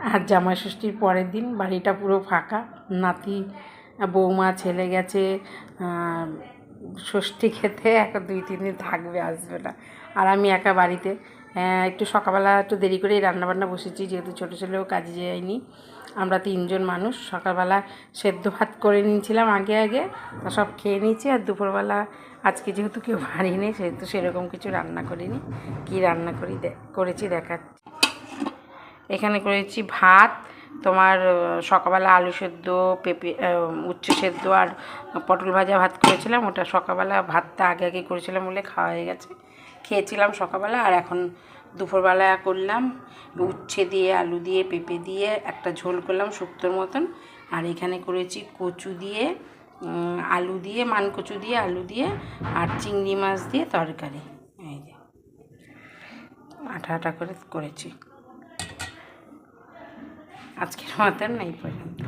আর জামাই ষষ্ঠীর পরের দিন বাড়িটা পুরো ফাঁকা। নাতি বৌমা ছেলে গেছে ষষ্ঠী খেতে, এখন 2-3 দিন থাকবে, আসবে না। আর আমি একা বাড়িতে। একটু সকালবেলা একটু দেরি করেই রান্নাবান্না বসেছি, যেহেতু ছোটো ছেলেও কাজে যায়নি। আমরা 3 জন মানুষ। সকালবেলা সেদ্ধ ভাত করে নিয়েছিলাম আগে তা সব খেয়ে নিয়েছি। আর দুপুরবেলা আজকে যেহেতু কেউ বাড়ি নেই, সেহেতু সেরকম কিছু রান্না করিনি। কী রান্না করেছি দেখাচ্ছি। এখানে করেছি ভাত, তোমার সকালবেলা আলু সেদ্ধ, পেঁপে, উচ্ছে সেদ্ধ আর পটল ভাজা ভাত করেছিলাম। ওটা সকালবেলা ভাতটা আগে করেছিলাম বলে খাওয়া হয়ে গেছে, খেয়েছিলাম সকালবেলা। আর এখন দুপুরবেলা করলাম উচ্ছে দিয়ে, আলু দিয়ে, পেঁপে দিয়ে একটা ঝোল করলাম শুক্তোর মতন। আর এখানে করেছি কচু দিয়ে, আলু দিয়ে, মানকচু দিয়ে, আলু দিয়ে আর চিংড়ি মাছ দিয়ে তরকারি। এই যে আটা করে করেছি। আজকের মতন এই পর্যন্ত।